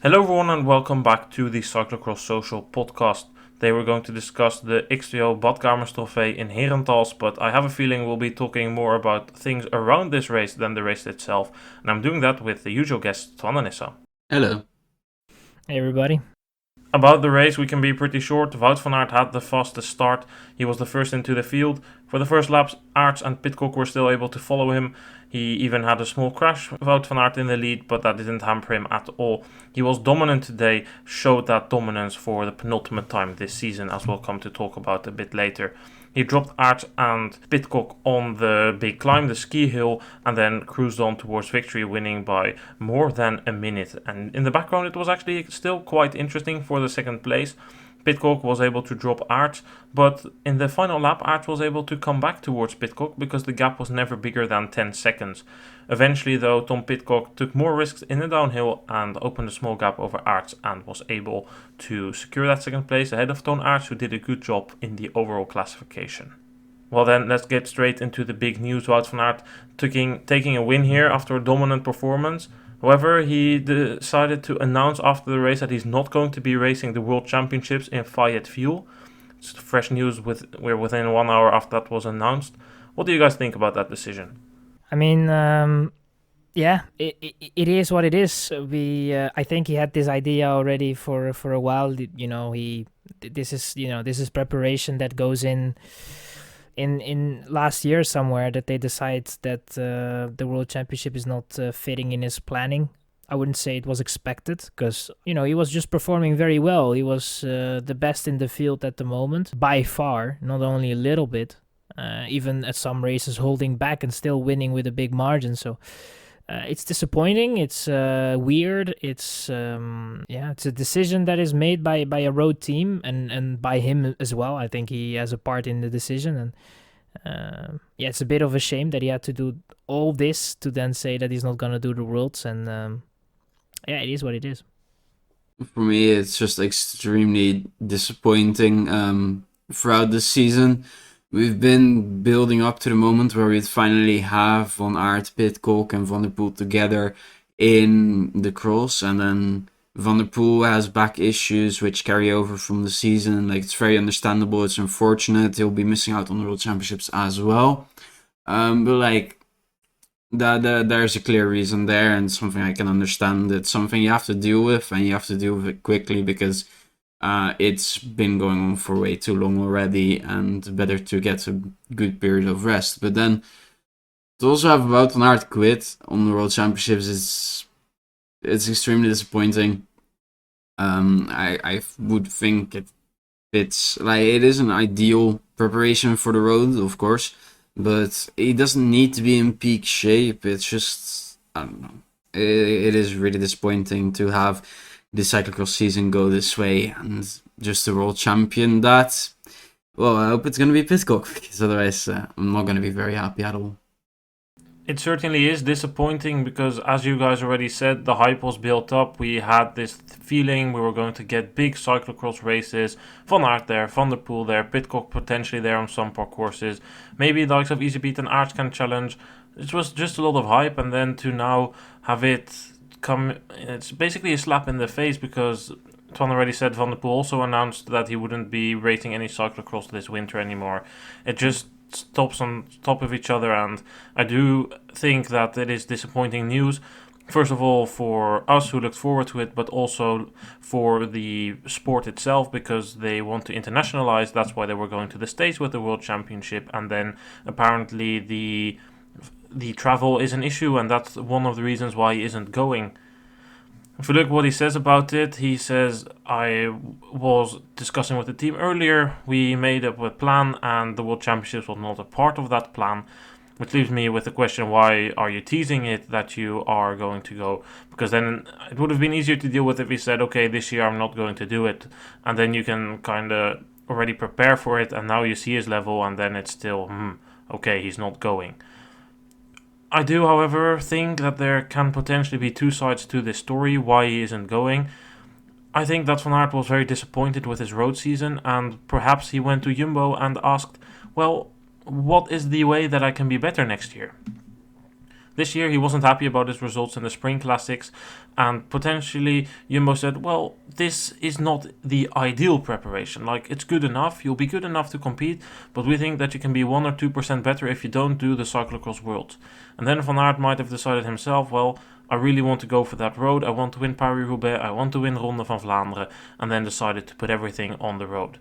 Hello everyone and welcome back to the Cyclocross Social Podcast. Today we're going to discuss the X2o Badkamers Trofee in Herentals, but I have a feeling we'll be talking more about things around this race than the race itself. And I'm doing that with the usual guests, Twan and Issam. Hello. Hey everybody. About the race, we can be pretty short. Wout van Aert had the fastest start. He was the first into the field. For the first laps, Aerts and Pidcock were still able to follow him. He even had a small crash, Wout van Aert in the lead, but that didn't hamper him at all. He was dominant today, showed that dominance for the penultimate time this season, as we'll come to talk about a bit later. He dropped Aerts and Pidcock on the big climb, the ski hill, and then cruised on towards victory, winning by more than a minute. And in the background, it was actually still quite interesting for the second place. Pidcock was able to drop Aerts, but in the final lap, Aerts was able to come back towards Pidcock because the gap was never bigger than 10 seconds. Eventually, though, Tom Pidcock took more risks in the downhill and opened a small gap over Aerts and was able to secure that second place ahead of Toon Aerts, who did a good job in the overall classification. Well then, let's get straight into the big news. Wout van Aert taking a win here after a dominant performance. However, he decided to announce after the race that he's not going to be racing the World Championships in Fayetteville. It's fresh news. We're within 1 hour after that was announced. What do you guys think about that decision? I mean, it is what it is. I think he had this idea already for a while. This is preparation that goes in last year somewhere, that they decide that the World Championship is not fitting in his planning. I wouldn't say it was expected, because he was just performing very well. He was the best in the field at the moment by far, not only a little bit. Even at some races holding back and still winning with a big margin. So it's disappointing. It's weird. It's a decision that is made by a road team and by him as well. I think he has a part in the decision, and it's a bit of a shame that he had to do all this to then say that he's not gonna do the Worlds. And it is what it is. For me, it's just extremely disappointing. Throughout the season, we've been building up to the moment where we'd finally have Van Aert, Pidcock and Van der Poel together in the cross, and then Van der Poel has back issues which carry over from the season. It's very understandable. It's unfortunate. He'll be missing out on the World Championships as well. There's a clear reason there, and something I can understand. It's something you have to deal with, and you have to deal with it quickly, because it's been going on for way too long already, and better to get a good period of rest. But then to also have Wout van Aert quit on the World Championships it's extremely disappointing. I would think it is an ideal preparation for the road, of course, but he doesn't need to be in peak shape. It's just, I don't know. It is really disappointing to have the cyclocross season go this way, and just a world champion that, well, I hope it's going to be Pidcock, because otherwise I'm not going to be very happy at all. It certainly is disappointing because, as you guys already said, the hype was built up. We had this feeling we were going to get big cyclocross races. Van Aert there, Van der Poel there, Pidcock potentially there on some parcourses. Maybe the likes of Iserbyt and Aerts can challenge. It was just a lot of hype, and then to now have it come, it's basically a slap in the face, because Twan already said Van der Poel also announced that he wouldn't be racing any cyclocross this winter anymore. It just stops on top of each other, and I do think that it is disappointing news. First of all, for us who looked forward to it, but also for the sport itself, because they want to internationalize. That's why they were going to the States with the World Championship, and then apparently the travel is an issue, and that's one of the reasons why he isn't going. If you look what he says about it, he says, I was discussing with the team earlier, we made up a plan, and the World Championships was not a part of that plan. Which leaves me with the question, why are you teasing it that you are going to go? Because then it would have been easier to deal with if he said, okay, this year I'm not going to do it. And then you can kind of already prepare for it, and now you see his level, and then it's still, okay, he's not going. I do, however, think that there can potentially be two sides to this story, why he isn't going. I think that Van Aert was very disappointed with his road season, and perhaps he went to Jumbo and asked, well, what is the way that I can be better next year? This year he wasn't happy about his results in the Spring Classics, and potentially Jumbo said, well, this is not the ideal preparation. Like, it's good enough, you'll be good enough to compete, but we think that you can be 1 or 2% better if you don't do the Cyclocross Worlds. And then Van Aert might have decided himself, well, I really want to go for that road, I want to win Paris-Roubaix, I want to win Ronde van Vlaanderen, and then decided to put everything on the road.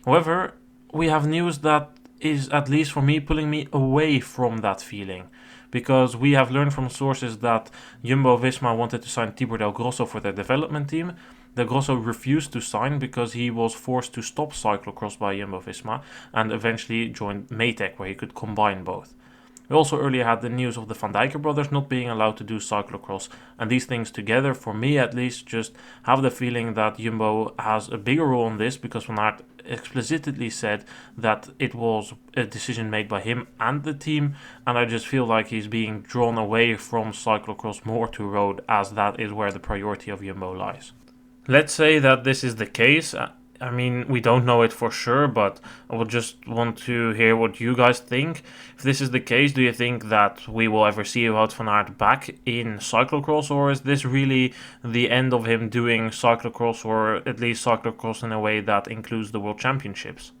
However, we have news that is, at least for me, pulling me away from that feeling. Because we have learned from sources that Jumbo-Visma wanted to sign Tibor Del Grosso for their development team. Del Grosso refused to sign because he was forced to stop cyclocross by Jumbo-Visma and eventually joined Maytech, where he could combine both. We also earlier had the news of the Van Dijker brothers not being allowed to do cyclocross, and these things together, for me at least, just have the feeling that Jumbo has a bigger role in this, because Van Aert explicitly said that it was a decision made by him and the team, and I just feel like he's being drawn away from cyclocross more to road, as that is where the priority of Jumbo lies. Let's say that this is the case. I mean, we don't know it for sure, but I would just want to hear what you guys think. If this is the case, do you think that we will ever see Wout van Aert back in cyclocross, or is this really the end of him doing cyclocross, or at least cyclocross in a way that includes the World Championships?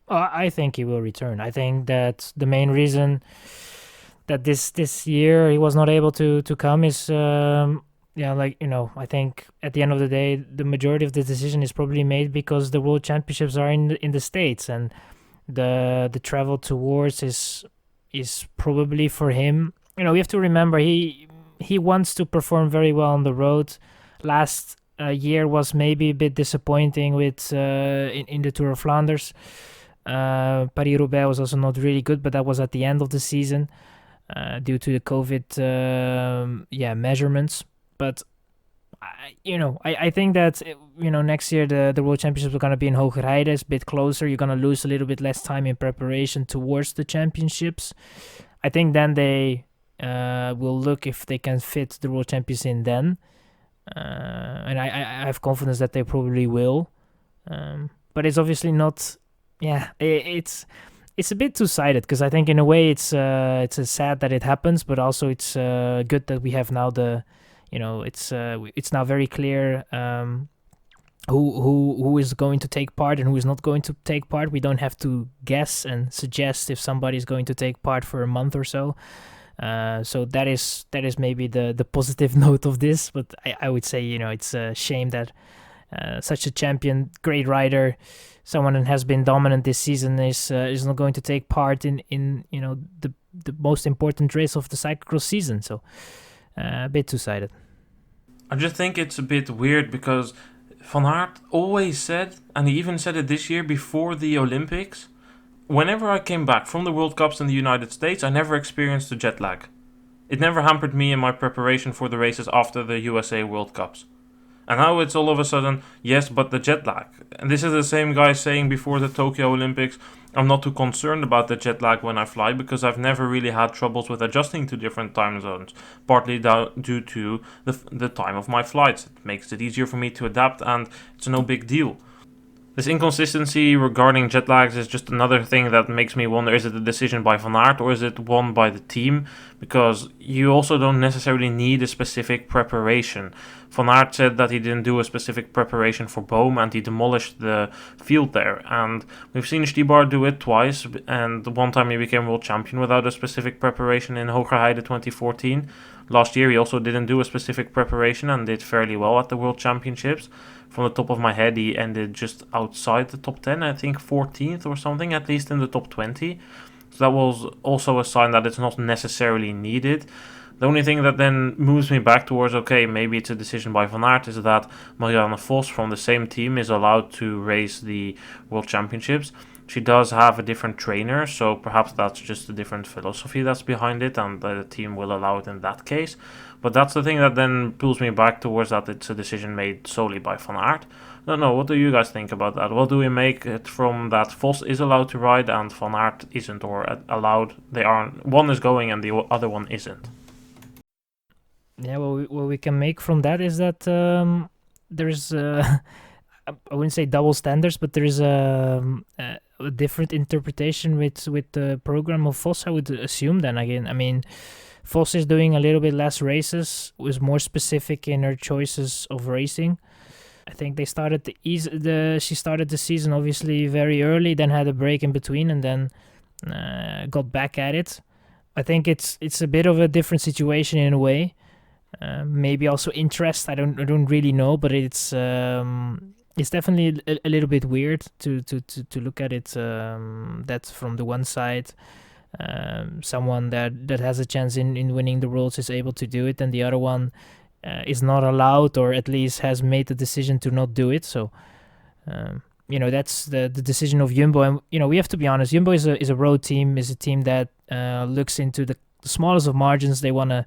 I think he will return. I think that the main reason that this year he was not able to come is... I think at the end of the day, the majority of the decision is probably made because the World Championships are in the States, and the travel towards is probably for him. We have to remember he wants to perform very well on the road. Last year was maybe a bit disappointing with in the Tour of Flanders. Paris-Roubaix was also not really good, but that was at the end of the season due to the COVID measurements. But I think that next year the World Championships are going to be in Hogerheide. It's a bit closer. You're going to lose a little bit less time in preparation towards the championships. I think then they will look if they can fit the World Champions in then, and I have confidence that they probably will. But it's obviously not. Yeah, it's a bit two-sided, because I think in a way it's sad that it happens, but also it's good that we have now it's now very clear who is going to take part and who is not going to take part. We don't have to guess and suggest if somebody is going to take part for a month or so. So that is maybe the positive note of this. But I would say it's a shame that such a champion, great rider, someone that has been dominant this season is not going to take part in the most important race of the cyclocross season. So. A bit two-sided. I just think it's a bit weird because Van Aert always said, and he even said it this year before the Olympics, whenever I came back from the World Cups in the United States, I never experienced the jet lag. It never hampered me in my preparation for the races after the USA World Cups. And now it's all of a sudden, yes, but the jet lag. And this is the same guy saying before the Tokyo Olympics, I'm not too concerned about the jet lag when I fly because I've never really had troubles with adjusting to different time zones, partly due to the time of my flights. It makes it easier for me to adapt and it's no big deal. This inconsistency regarding jet lags is just another thing that makes me wonder, is it a decision by Van Aert or is it one by the team? Because you also don't necessarily need a specific preparation. Van Aert said that he didn't do a specific preparation for Boom and he demolished the field there. And we've seen Stybar do it twice, and one time he became world champion without a specific preparation in Hogerheide 2014. Last year he also didn't do a specific preparation and did fairly well at the World Championships. From the top of my head, he ended just outside the top 10, I think 14th or something, at least in the top 20. So that was also a sign that it's not necessarily needed. The only thing that then moves me back towards, okay, maybe it's a decision by Van Aert, is that Marianne Vos from the same team is allowed to race the World Championships. She does have a different trainer, so perhaps that's just a different philosophy that's behind it, and the team will allow it in that case. But that's the thing that then pulls me back towards that it's a decision made solely by Van Aert. I don't know, what do you guys think about that? What do we make it from that Vos is allowed to ride and Van Aert isn't, or allowed? They aren't. One is going and the other one isn't. Yeah, what we can make from that is that there's I wouldn't say double standards, but there is a different interpretation with the program of Vos, I would assume. Then again, I mean, Vos is doing a little bit less races, was more specific in her choices of racing. I think they started she started the season obviously very early, then had a break in between, and then got back at it. I think it's a bit of a different situation in a way. Maybe also interest. I don't really know, but it's definitely a little bit weird to look at it. That from the one side, someone that has a chance in winning the Worlds is able to do it, and the other one is not allowed, or at least has made the decision to not do it. So, that's the decision of Jumbo. And, we have to be honest, Jumbo is a road team, is a team that looks into the smallest of margins. They want to,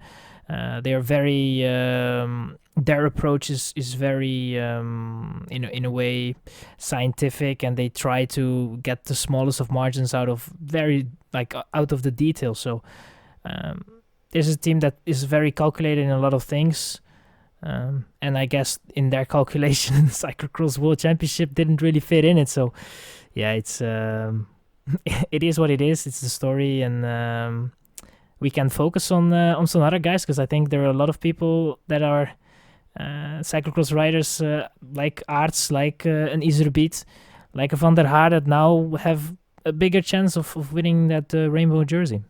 they are very, their approach is very, in a way, scientific, and they try to get the smallest of margins out of out of the details. So, there's a team that is very calculated in a lot of things. And I guess in their calculation, Cyclocross World Championship didn't really fit in it. So, yeah, it's it is what it is. It's the story, and we can focus on some other guys, because I think there are a lot of people that are cyclocross riders like Aerts, like an Iserbyt, like a Van der Haar, that now have a bigger chance of winning that rainbow jersey.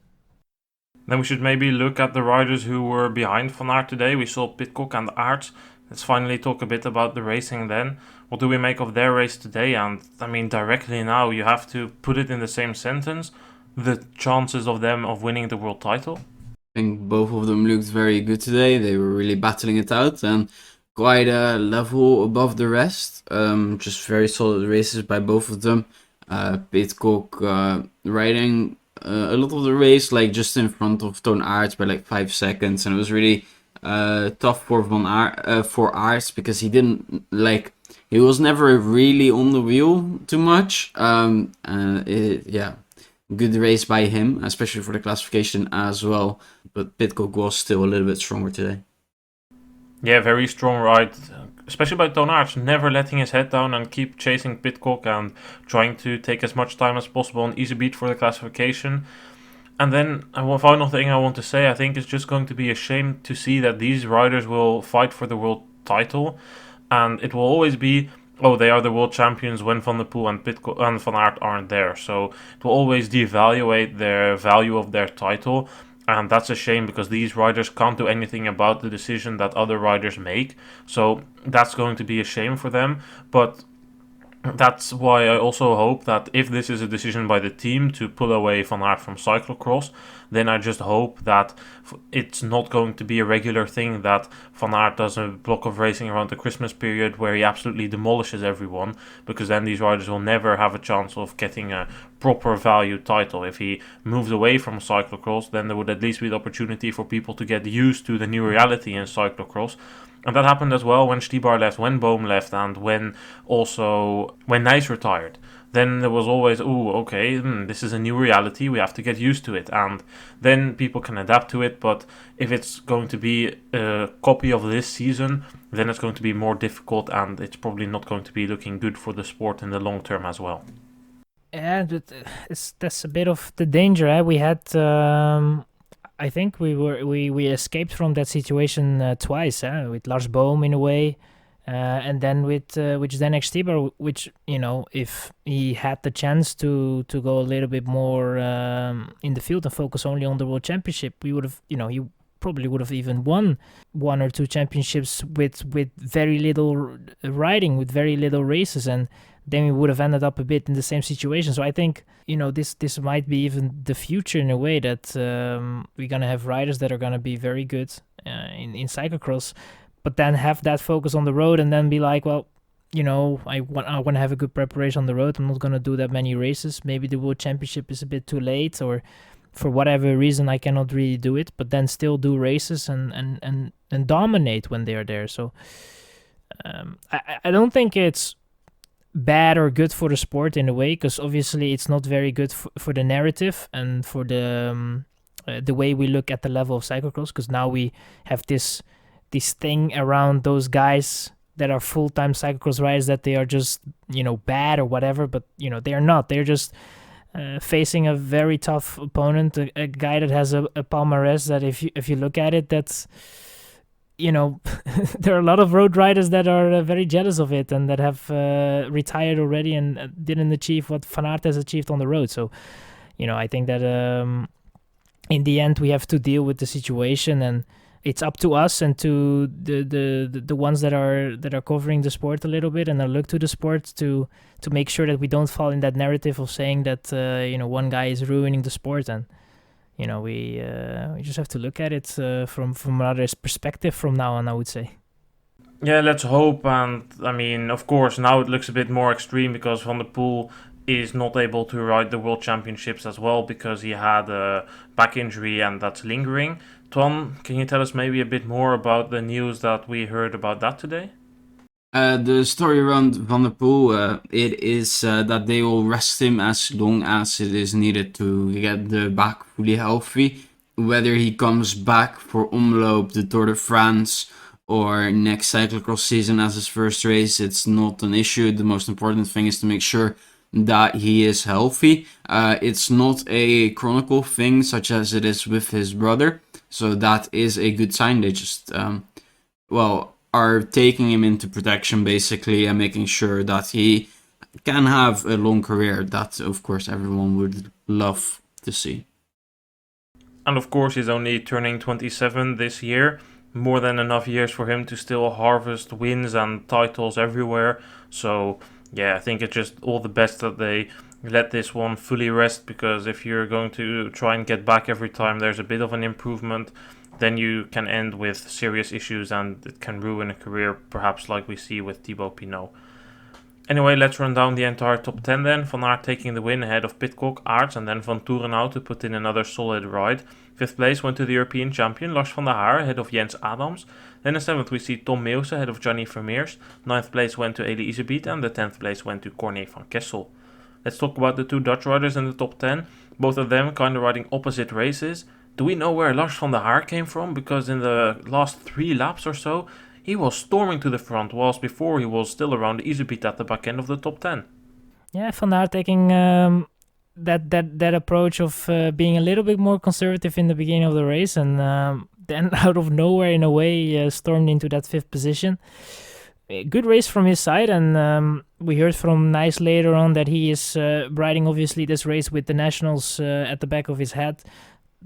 Then we should maybe look at the riders who were behind Van Aert today. We saw Pidcock and Aerts. Let's finally talk a bit about the racing then. What do we make of their race today? And I mean, directly now, you have to put it in the same sentence. The chances of them of winning the world title? I think both of them looked very good today. They were really battling it out and quite a level above the rest. Just very solid races by both of them. Pidcock riding a lot of the race, like just in front of Twan and Issam by like 5 seconds, and it was really tough for Aerts, because he was never really on the wheel too much. Good race by him, especially for the classification as well. But Pidcock was still a little bit stronger today. Yeah, very strong ride, especially by Twan and Issam, never letting his head down and keep chasing Pidcock and trying to take as much time as possible on Iserbyt for the classification. And then one final thing I want to say, I think it's just going to be a shame to see that these riders will fight for the world title, and it will always be, they are the world champions when Van der Poel and Pidcock and Van Aert aren't there. So it will always devaluate their value of their title. And that's a shame, because these riders can't do anything about the decision that other riders make. So that's going to be a shame for them. But that's why I also hope that if this is a decision by the team to pull away Van Aert from cyclocross, then I just hope that it's not going to be a regular thing that Van Aert does a block of racing around the Christmas period where he absolutely demolishes everyone, because then these riders will never have a chance of getting a proper value title. If he moves away from cyclocross, then there would at least be the opportunity for people to get used to the new reality in cyclocross. And that happened as well when Stibar left, when Bohm left, and when Nys retired. Then there was always, this is a new reality, we have to get used to it. And then people can adapt to it, but if it's going to be a copy of this season, then it's going to be more difficult, and it's probably not going to be looking good for the sport in the long term as well. Yeah, that's a bit of the danger. We had... I think we escaped from that situation twice, with Lars Bohm in a way, and then with Zdeněk Štibar, which, if he had the chance to go a little bit more in the field and focus only on the World Championship, we would have, he probably would have even won 1 or 2 championships with very little riding, with very little races, and then we would have ended up a bit in the same situation. So I think, this might be even the future in a way, that we're going to have riders that are going to be very good in cyclocross, but then have that focus on the road, and then be like, well, I want to have a good preparation on the road. I'm not going to do that many races. Maybe the World Championship is a bit too late, or for whatever reason I cannot really do it, but then still do races and dominate when they are there. So I don't think it's bad or good for the sport in a way, because obviously it's not very good for the narrative and for the way we look at the level of cyclocross, because now we have this thing around those guys that are full-time cyclocross riders, that they are just bad or whatever, but they are not. They're just facing a very tough opponent, a guy that has a palmarès that if you look at it, that's, there are a lot of road riders that are very jealous of it and that have retired already and didn't achieve what Van Aert has achieved on the road. So, I think that in the end we have to deal with the situation, and it's up to us and to the ones that are covering the sport a little bit and that look to the sport to make sure that we don't fall in that narrative of saying that one guy is ruining the sport. And we just have to look at it from another's perspective from now on, I would say. Yeah, let's hope. And I mean, of course, now it looks a bit more extreme because Van der Poel is not able to ride the World Championships as well because he had a back injury and that's lingering. Twan, can you tell us maybe a bit more about the news that we heard about that today? The story around Van der Poel, it is that they will rest him as long as it is needed to get the back fully healthy. Whether he comes back for Omloop, the Tour de France, or next cyclocross season as his first race, it's not an issue. The most important thing is to make sure that he is healthy. It's not a chronicle thing such as it is with his brother. So that is a good sign. They just, are taking him into protection basically and making sure that he can have a long career. That, of course, everyone would love to see. And of course, he's only turning 27 this year. More than enough years for him to still harvest wins and titles everywhere. So, yeah, I think it's just all the best that they let this one fully rest, because if you're going to try and get back every time there's a bit of an improvement, then you can end with serious issues and it can ruin a career, perhaps like we see with Thibaut Pinot. Anyway, let's run down the entire top 10 then. Van Aert taking the win ahead of Pidcock, Aerts and then Van Toerenhout to put in another solid ride. 5th place went to the European champion Lars van der Haar ahead of Jens Adams. Then in 7th we see Tom Meeuwse ahead of Gianni Vermeers. 9th place went to Iserbyt and the 10th place went to Corny Van Kessel. Let's talk about the two Dutch riders in the top 10. Both of them kind of riding opposite races. Do we know where Lars van der Haar came from? Because in the last 3 laps or so, he was storming to the front, whilst before he was still around Iserbyt at the back end of the top 10. Yeah, Van Aert taking that approach of being a little bit more conservative in the beginning of the race, and then out of nowhere, in a way, stormed into that 5th position. A good race from his side, and we heard from Nice later on that he is riding obviously this race with the nationals at the back of his head.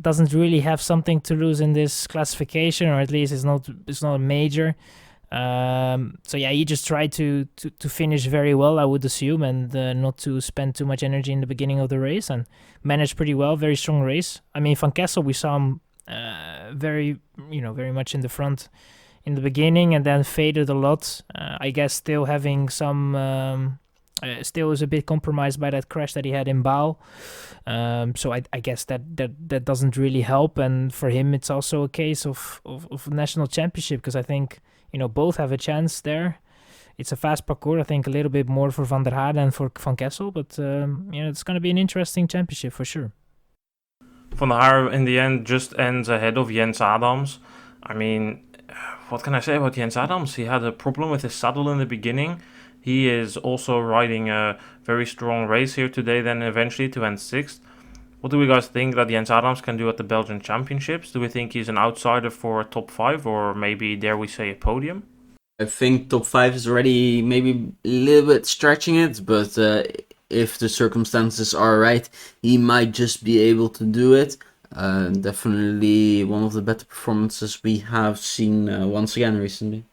Doesn't really have something to lose in this classification, or at least it's not a major. So yeah, he just tried to finish very well, I would assume, and not to spend too much energy in the beginning of the race, and managed pretty well. Very strong race. I mean, Van Kessel, we saw him very much in the front in the beginning, and then faded a lot. I guess still having some. Still is a bit compromised by that crash that he had in Baal. So I guess that doesn't really help. And for him, it's also a case of national championship, because I think both have a chance there. It's a fast parcours. I think a little bit more for Van der Haar than for Van Kessel, but it's going to be an interesting championship for sure. Van der Haar in the end just ends ahead of Jens Adams. I mean, what can I say about Jens Adams? He had a problem with his saddle in the beginning. He is also riding a very strong race here today, then eventually to end 6th. What do we guys think that Jens Adams can do at the Belgian Championships? Do we think he's an outsider for a top 5, or maybe, dare we say, a podium? I think top 5 is already maybe a little bit stretching it, but if the circumstances are right, he might just be able to do it. Definitely one of the better performances we have seen once again recently.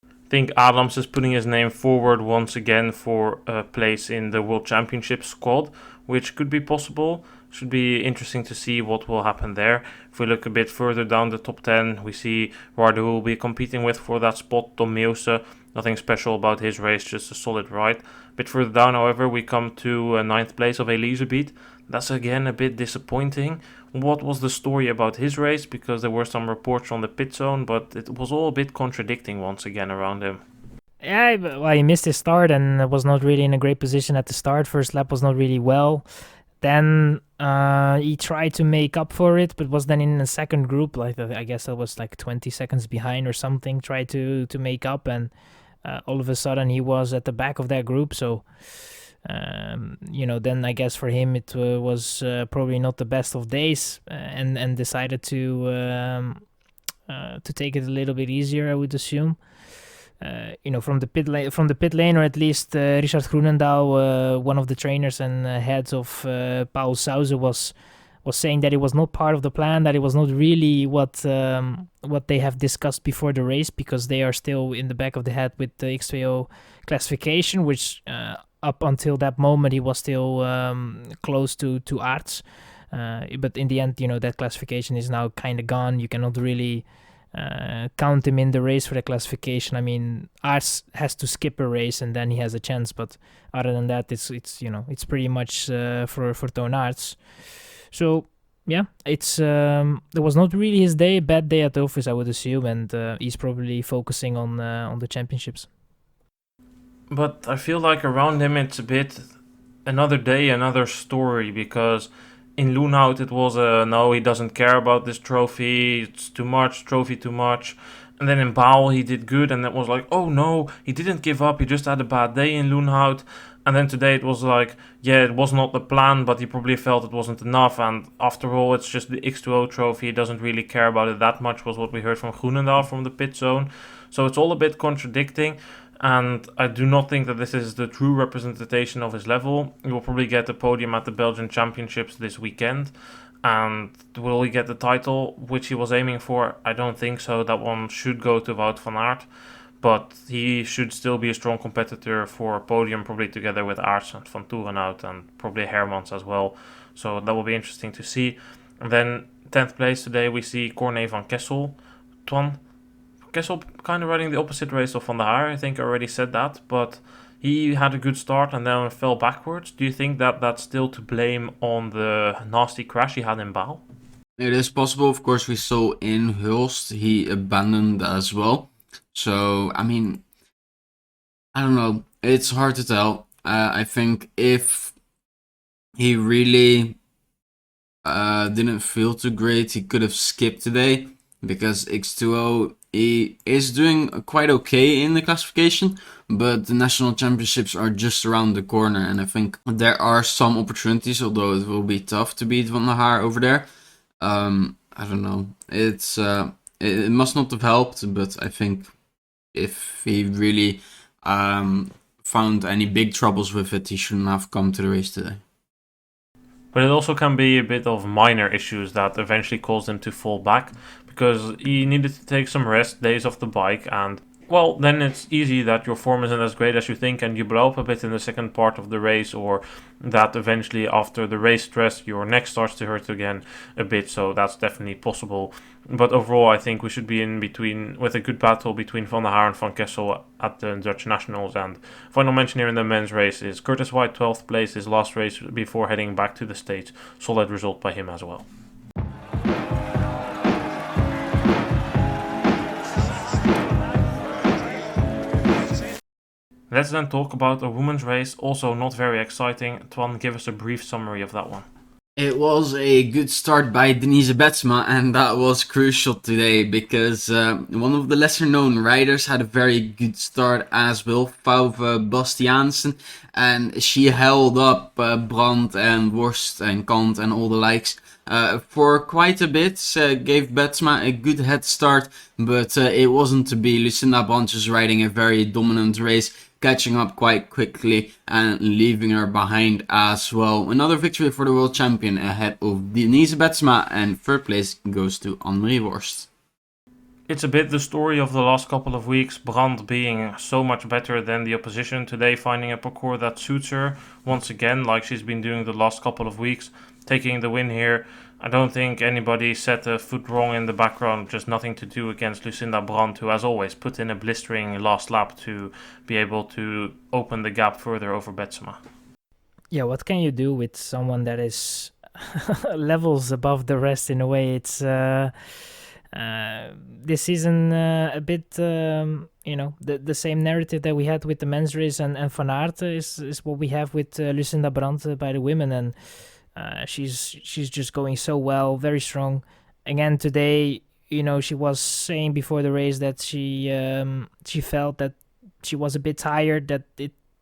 I think Adams is putting his name forward once again for a place in the World Championship squad, which could be possible. Should be interesting to see what will happen there. If we look a bit further down the top 10, we see who will be competing with for that spot, Tom Meeuwse. Nothing special about his race, just a solid ride. A bit further down, however, we come to 9th place of Iserbyt. That's again a bit disappointing. What was the story about his race? Because there were some reports from the pit zone, but it was all a bit contradicting once again around him. Yeah, well, he missed his start and was not really in a great position at the start. First lap was not really well. Then he tried to make up for it, but was then in a second group. I guess that was like 20 seconds behind or something. Tried to make up, and all of a sudden he was at the back of that group. So Then I guess for him it was probably not the best of days, and decided to take it a little bit easier, I would assume. From the pit lane, or at least Richard Groenendaal, one of the trainers and heads of Paul Sauze, was saying that it was not part of the plan, that it was not really what they have discussed before the race, because they are still in the back of the head with the X2o classification, which up until that moment he was still close to Aerts. But in the end, that classification is now kind of gone. You cannot really count him in the race for the classification. I mean, Aerts has to skip a race and then he has a chance, but other than that, it's pretty much for Toon Aerts. So yeah, it was not really his day. Bad day at the office, I would assume, and he's probably focusing on the championships. But I feel like around him it's a bit another day, another story, because in Loonhout it was no, he doesn't care about this trophy, it's too much, trophy too much. And then in Baal he did good, and it was like, oh no, he didn't give up, he just had a bad day in Loonhout. And then today it was like, yeah, it was not the plan, but he probably felt it wasn't enough. And after all, it's just the X2o trophy, he doesn't really care about it that much, was what we heard from Groenendaal from the pit zone. So it's all a bit contradicting. And I do not think that this is the true representation of his level. He will probably get the podium at the Belgian Championships this weekend. And will he get the title, which he was aiming for? I don't think so. That one should go to Wout van Aert. But he should still be a strong competitor for a podium, probably together with Aerts and Van Toerenhout and probably Hermans as well. So that will be interesting to see. And then 10th place today we see Corny Van Kessel. Twan Kessel kind of riding the opposite race of Van der Haar. I think I already said that, but he had a good start and then fell backwards. Do you think that that's still to blame on the nasty crash he had in Baal? It is possible. Of course, we saw in Hulst he abandoned as well. So, I mean, I don't know. It's hard to tell. I think if he really didn't feel too great, he could have skipped today, because X2o, he is doing quite okay in the classification, but the national championships are just around the corner, and I think there are some opportunities, although it will be tough to beat Van der Haar over there. I don't know. It must not have helped, but I think if he really found any big troubles with it, he shouldn't have come to the race today. But it also can be a bit of minor issues that eventually caused him to fall back, because he needed to take some rest days off the bike, and well, then it's easy that your form isn't as great as you think and you blow up a bit in the second part of the race, or that eventually after the race stress your neck starts to hurt again a bit. So that's definitely possible. But overall, I think we should be in between with a good battle between Van der Haar and Van Kessel at the Dutch Nationals. And final mention here in the men's race is Curtis White, 12th place, his last race before heading back to the States. Solid result by him as well. Let's then talk about a women's race, also not very exciting. Twan, give us a brief summary of that one. It was a good start by Denise Betsema, and that was crucial today, because one of the lesser known riders had a very good start as well, Fauve Bastiaansen, and she held up Brand and Worst and Kant and all the likes for quite a bit, gave Betsema a good head start, but it wasn't to be. Lucinda Brandt is riding a very dominant race, catching up quite quickly and leaving her behind as well. Another victory for the world champion ahead of Denise Betsema, and third place goes to Annemarie Worst. It's a bit the story of the last couple of weeks, Brandt being so much better than the opposition, today finding a parcours that suits her once again, like she's been doing the last couple of weeks, taking the win here. I don't think anybody set a foot wrong in the background, just nothing to do against Lucinda Brandt, who as always put in a blistering last lap to be able to open the gap further over Betsema. Yeah, what can you do with someone that is levels above the rest in a way? It's this season a bit, the same narrative that we had with the men's race and Van Aert is what we have with Lucinda Brandt by the women, and she's just going so well, very strong. Again today, she was saying before the race that she felt that she was a bit tired, that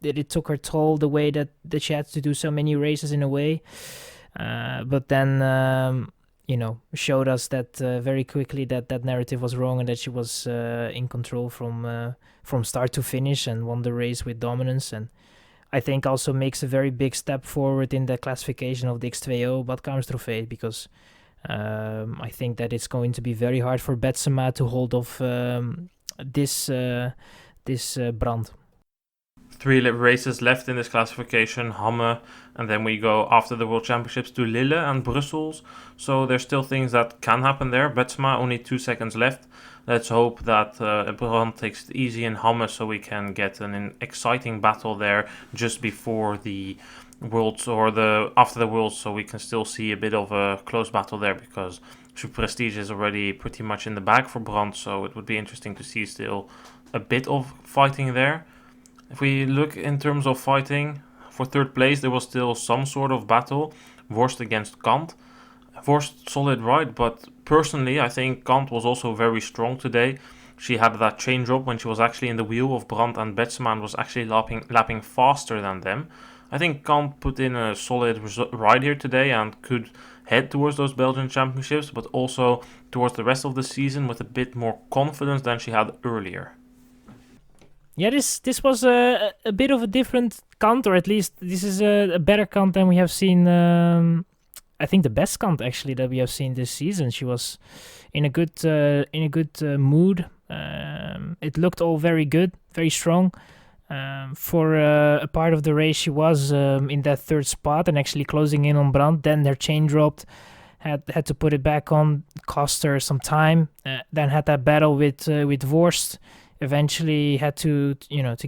it took her toll the way that she had to do so many races in a way. But then, showed us that very quickly that narrative was wrong and that she was in control from start to finish and won the race with dominance. And I think also makes a very big step forward in the classification of the X2o Badkamers Trofee, because I think that it's going to be very hard for Betsema to hold off this Brand. 3 races left in this classification, Hamme, and then we go after the World Championships to Lille and Brussels. So there's still things that can happen there. Betsema, only 2 seconds left. Let's hope that Brand takes it easy in Hamme so we can get an exciting battle there just before the Worlds or after the Worlds, so we can still see a bit of a close battle there, because Super Prestige is already pretty much in the bag for Brand, so it would be interesting to see still a bit of fighting there. If we look in terms of fighting, for 3rd place there was still some sort of battle. Worst against Cant. Worst solid ride, but personally I think Cant was also very strong today. She had that chain drop when she was actually in the wheel of Brand and Betsema and was actually lapping faster than them. I think Cant put in a solid ride here today and could head towards those Belgian championships, but also towards the rest of the season with a bit more confidence than she had earlier. Yeah, this was a bit of a different Cant, or at least this is a better Cant than we have seen. I think the best Cant actually that we have seen this season. She was in a good mood. It looked all very good, very strong. For a part of the race, she was in that 3rd spot and actually closing in on Brand. Then their chain dropped, had to put it back on, cost her some time. Then had that battle with Worst. Eventually had to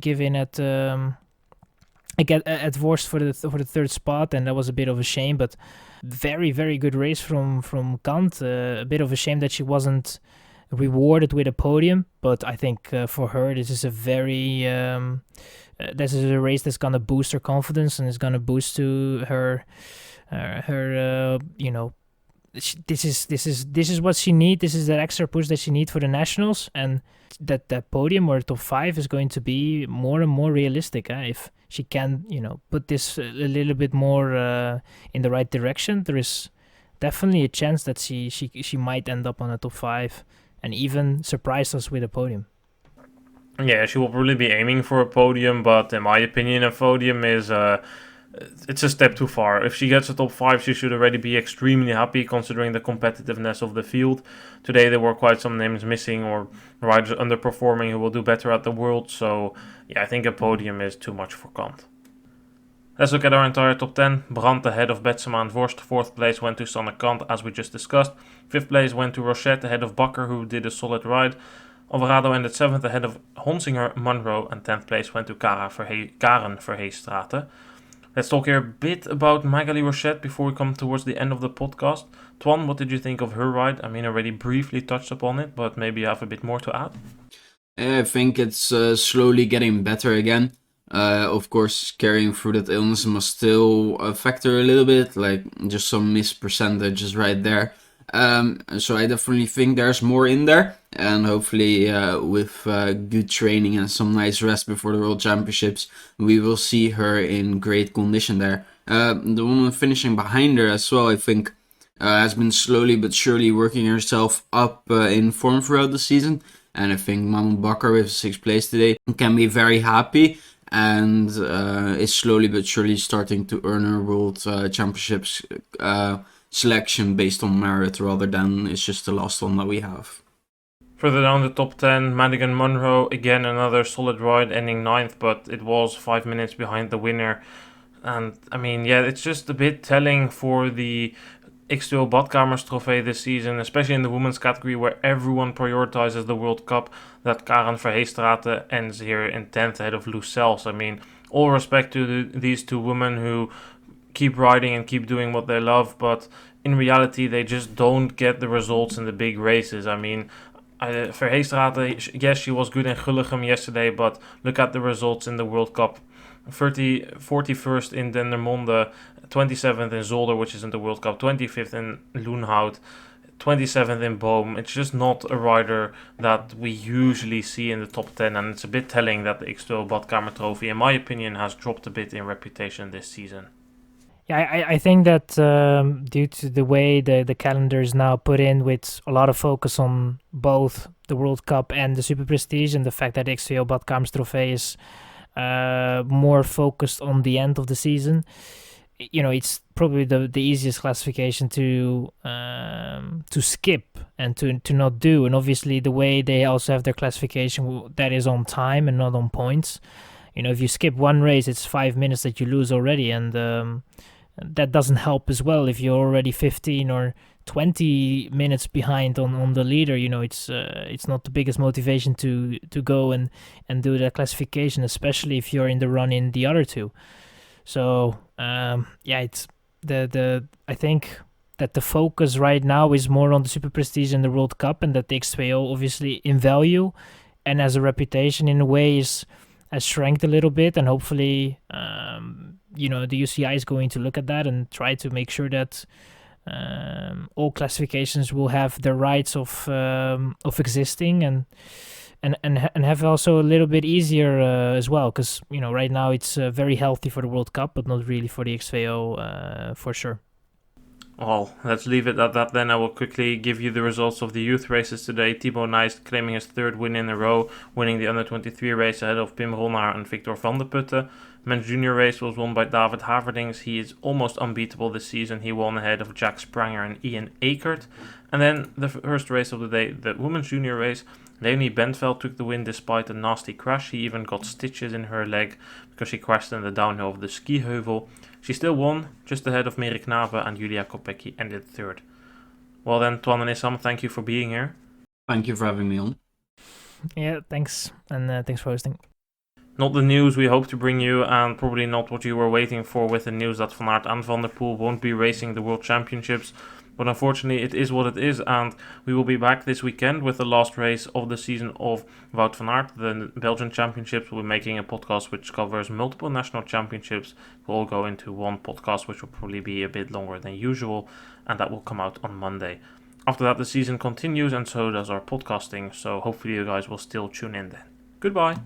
give in at Worst for the 3rd spot, and that was a bit of a shame. But very, very good race from Cant. A bit of a shame that she wasn't rewarded with a podium, but I think for her this is a very this is a race that's gonna boost her confidence and is gonna boost to her this is what she needs. This is that extra push that she needs for the nationals, and that podium or top 5 is going to be more and more realistic. If she can, put this a little bit more in the right direction, there is definitely a chance that she might end up on a top 5 and even surprise us with a podium. Yeah, she will probably be aiming for a podium, but in my opinion, a podium is it's a step too far. If she gets a top 5, she should already be extremely happy considering the competitiveness of the field. Today there were quite some names missing or riders underperforming who will do better at the World. So yeah, I think a podium is too much for Cant. Let's look at our entire top 10. Brand ahead of Betsema and Worst. 4th place went to Sanne Cant, as we just discussed. 5th place went to Rochette ahead of Bakker, who did a solid ride. Alvarado ended 7th ahead of Honsinger Munro, and 10th place went to Karen Verheestraten. Let's talk here a bit about Magali Rochette before we come towards the end of the podcast. Twan, what did you think of her ride? I mean, I already briefly touched upon it, but maybe you have a bit more to add? I think it's slowly getting better again. Of course, carrying through that illness must still affect her a little bit, like just some missed percentages right there. So I definitely think there's more in there, and hopefully with good training and some nice rest before the World Championships, we will see her in great condition there. The woman finishing behind her as well, I think, has been slowly but surely working herself up in form throughout the season, and I think Maman Bakker with 6th place today can be very happy, and is slowly but surely starting to earn her World Championships selection based on merit rather than it's just the last one that we have. Further down the top 10, Madigan Munro, again another solid ride, ending 9th, but it was 5 minutes behind the winner. And I mean, yeah, it's just a bit telling for the X2o Badkamers Trofee this season, especially in the women's category where everyone prioritizes the World Cup, that Karen Verheestraten ends here in 10th ahead of Lucels. I mean, all respect to these two women who keep riding and keep doing what they love, but in reality they just don't get the results in the big races. I mean, Verheestraten, yes, she was good in Gullegem yesterday, but look at the results in the World Cup. 41st in Dendermonde, 27th in Zolder, which is in the World Cup, 25th in Loenhout. 27th in Boom. It's just not a rider that we usually see in the top 10, and it's a bit telling that the X2o Badkamer Trophy, in my opinion, has dropped a bit in reputation this season. Yeah, I think that due to the way the calendar is now put in, with a lot of focus on both the World Cup and the Super Prestige, and the fact that X2o Badkamer Trofee is more focused on the end of the season, it's probably the easiest classification to skip and to not do. And obviously the way they also have their classification, that is on time and not on points. If you skip one race, it's 5 minutes that you lose already, and that doesn't help as well. If you're already 15 or 20 minutes behind on the leader, it's not the biggest motivation to go and do that classification, especially if you're in the run in the other two. So it's I think that the focus right now is more on the Super Prestige and the World Cup, and that the X2o obviously in value and as a reputation in a way has shrank a little bit, and hopefully the UCI is going to look at that and try to make sure that all classifications will have the rights of existing and have also a little bit easier as well, because right now it's very healthy for the World Cup, but not really for the X2o for sure. Well, let's leave it at that then. I will quickly give you the results of the youth races today. Thibaut Nys claiming his third win in a row, winning the under-23 race ahead of Pim Ronnaar and Victor van der Putten. Men's junior race was won by David Haverdings. He is almost unbeatable this season. He won ahead of Jack Spranger and Ian Akert. And then the first race of the day, the women's junior race, Leonie Bentveld took the win despite a nasty crash. She even got stitches in her leg because she crashed in the downhill of the ski heuvel. She still won, just ahead of Mary Knabe, and Julia Kopecky ended third. Well then, Twan and Issam, thank you for being here. Thank you for having me on. Yeah, thanks, and thanks for hosting. Not the news we hope to bring you, and probably not what you were waiting for, with the news that Van Aert and Van der Poel won't be racing the World Championships. But unfortunately, it is what it is, and we will be back this weekend with the last race of the season of Wout van Aert. The Belgian Championships will be making a podcast which covers multiple national championships. We'll all go into one podcast, which will probably be a bit longer than usual, and that will come out on Monday. After that, the season continues, and so does our podcasting, so hopefully you guys will still tune in then. Goodbye!